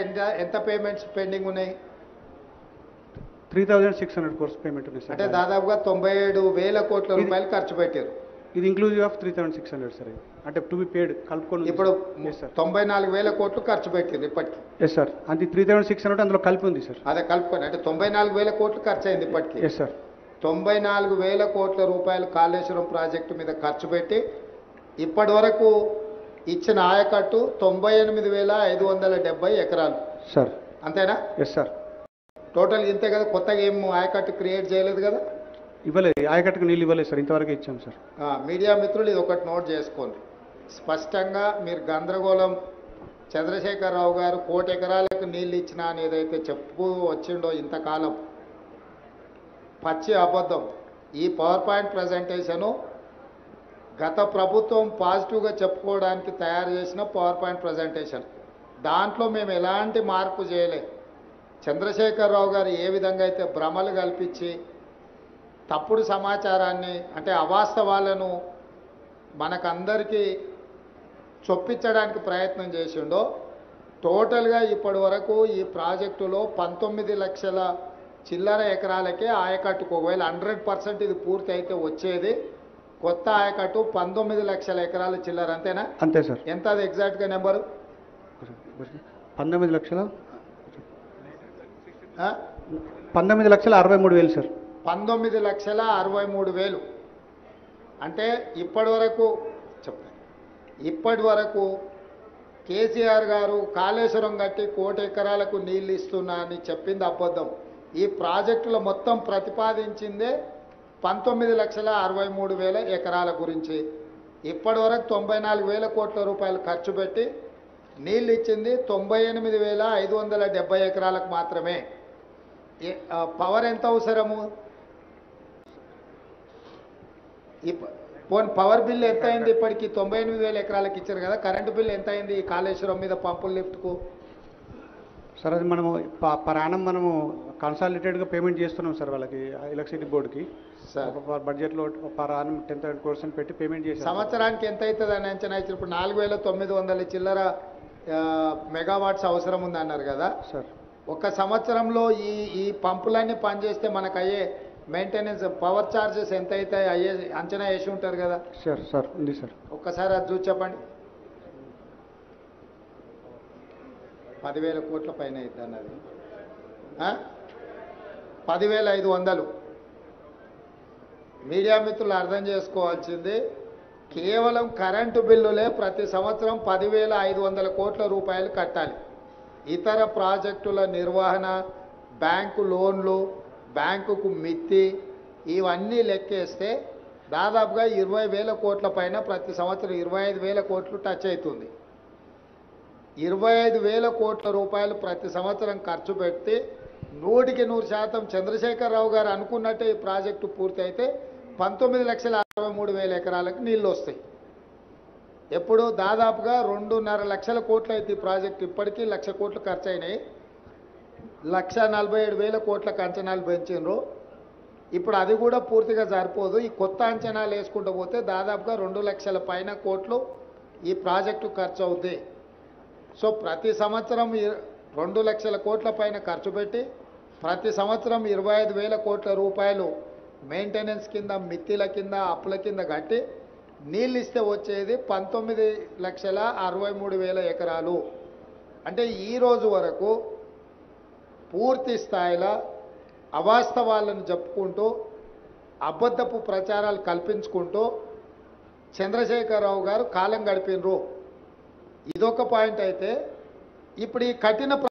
ఎంత payments pending ఉన్నాయి? 3,600 crores payment ఉంది సార్. అంటే దాదాపుగా 97,000 కోట్ల రూపాయలు ఖర్చు పెట్టారు. ఇది ఇంక్లూజివ్ ఆఫ్ 3,600 సార్. ఇది అంటే టు బి పేడ్ కలుపుకొని ఇప్పుడు సార్ 94,000 కోట్లు ఖర్చు పెట్టింది ఇప్పటికి. Yes sir. అది 3,600 అందులో కలిపి ఉంది సార్. అదే కలుపుకొని అంటే 94,000 కోట్లు ఖర్చు అయింది ఇప్పటికి. Yes sir. 94,000 కోట్ల రూపాయలు కాళేశ్వరం ప్రాజెక్టు మీద ఖర్చు పెట్టి ఇప్పటి వరకు ఇచ్చిన ఆయకట్టు 98,570 ఎకరాలు సార్. అంతేనా? Yes sir. టోటల్ ఇంతే కదా, కొత్తగా ఏం ఆయకట్టు క్రియేట్ చేయలేదు కదా? ఇవ్వలేదు, ఆయకట్టుకు నీళ్ళు ఇవ్వలేదు సార్, ఇంతవరకు ఇచ్చాం సార్. మీడియా మిత్రులు ఇది ఒకటి నోట్ చేసుకోండి. స్పష్టంగా మీరు గందరగోళం చంద్రశేఖరరావు గారు 1,00,00,000 ఎకరాలకు నీళ్ళు ఇచ్చినా అని ఏదైతే చెప్పు వచ్చిండో ఇంతకాలం పచ్చి అబద్ధం. ఈ పవర్ పాయింట్ ప్రజెంటేషను గత ప్రభుత్వం పాజిటివ్గా చెప్పుకోవడానికి తయారు చేసిన పవర్ పాయింట్ ప్రజెంటేషన్. దాంట్లో మేము ఎలాంటి మార్పు చేయలేదు. చంద్రశేఖరరావు గారు ఏ విధంగా అయితే భ్రమలు కల్పించి తప్పుడు సమాచారాన్ని అంటే అవాస్తవాలను మనకందరికీ చొప్పించడానికి ప్రయత్నం చేసిండో టోటల్గా ఇప్పటి వరకు ఈ ప్రాజెక్టులో 19 లక్షల చిల్లర ఎకరాలకే ఆయకట్టుకు ఒకవేళ 100% ఇది పూర్తి అయితే వచ్చేది కొత్త ఆయకట్టు 19 లక్షల ఎకరాల చిల్లర. అంతేనా? అంతే సార్. ఎంత అది ఎగ్జాక్ట్గా నెంబరు? 19 లక్షల 19,63,000 సార్. 19,63,000 అంటే ఇప్పటి వరకు కేసీఆర్ గారు కాళేశ్వరం కట్టి 1,00,00,000 ఎకరాలకు నీళ్ళు ఇస్తున్నా అని చెప్పింది అబద్ధం. ఈ ప్రాజెక్టులో మొత్తం ప్రతిపాదించిందే 19,63,000 ఎకరాల గురించి. ఇప్పటి వరకు 94,000 కోట్ల రూపాయలు ఖర్చు పెట్టి నీళ్ళు ఇచ్చింది 98,570 ఎకరాలకు మాత్రమే. పవర్ ఎంత అవసరము? పోనీ పవర్ బిల్లు ఎంత అయింది? ఇప్పటికి 98,000 ఎకరాలకు ఇచ్చారు కదా, కరెంటు బిల్లు ఎంత అయింది ఈ కాళేశ్వరం మీద పంపుల లిఫ్ట్కు? సార్ అది మనము పరాణం మనము కన్సాలిడేటెడ్గా పేమెంట్ చేస్తున్నాం సార్ వాళ్ళకి, ఎలక్ట్రిసిటీ బోర్డుకి. సార్ బడ్జెట్లో పరాణం 10% పెట్టి పేమెంట్ చేసి సంవత్సరానికి ఎంత అవుతుంది అని అంచనా ఇచ్చారు. ఇప్పుడు 4,900 చిల్లర మెగావాట్స్ అవసరం ఉంది అన్నారు కదా సార్. ఒక సంవత్సరంలో ఈ పంపులన్నీ పనిచేస్తే మనకు అయ్యే మెయింటెనెన్స్ పవర్ ఛార్జెస్ ఎంత అవుతాయి అయ్యే అంచనా వేసి ఉంటారు కదా సార్. సార్ ఉంది సార్. ఒక్కసారి అది చూసి చెప్పండి. 10,000 కోట్ల పైన అవుతుంది అన్నది 10,500. మీడియా మిత్రులు అర్థం చేసుకోవాల్సింది కేవలం కరెంటు బిల్లులే ప్రతి సంవత్సరం 10,500 కోట్ల రూపాయలు కట్టాలి. ఇతర ప్రాజెక్టుల నిర్వహణ, బ్యాంకు లోన్లు, బ్యాంకుకు మిత్తి ఇవన్నీ లెక్కేస్తే దాదాపుగా 20,000 కోట్ల పైన ప్రతి సంవత్సరం 25,000 కోట్లు టచ్ అవుతుంది. 25,000 కోట్ల రూపాయలు ప్రతి సంవత్సరం ఖర్చు పెడితే 100% చంద్రశేఖరరావు గారు అనుకున్నట్టే ఈ ప్రాజెక్టు పూర్తి అయితే 19,63,000 ఎకరాలకు నీళ్ళు వస్తాయి. ఎప్పుడు దాదాపుగా 2.5 లక్షల కోట్లు అయితే ఈ ప్రాజెక్టు ఇప్పటికీ 1,00,000 కోట్లు ఖర్చు అయినాయి. 1,47,000 కోట్లకు అంచనాలు పెంచినరు. ఇప్పుడు అది కూడా పూర్తిగా సరిపోదు. ఈ కొత్త అంచనాలు వేసుకుంటూ పోతే దాదాపుగా 2 లక్షల పైన కోట్లు ఈ ప్రాజెక్టు ఖర్చు అవుద్ది. సో ప్రతి సంవత్సరం 2 లక్షల కోట్ల పైన ఖర్చు పెట్టి ప్రతి సంవత్సరం 25,000 కోట్ల రూపాయలు మెయింటెనెన్స్ కింద, మిత్తిల కింద, అప్పుల కింద కట్టి నీళ్ళు ఇస్తే వచ్చేది 19,63,000 ఎకరాలు. అంటే ఈరోజు వరకు పూర్తి స్థాయిలో అవాస్తవాలను చెప్పుకుంటూ అబద్ధపు ప్రచారాలు కల్పించుకుంటూ చంద్రశేఖరరావు గారు కాలం గడిపినరు. ఇదొక పాయింట్ అయితే ఇప్పుడు ఈ కఠిన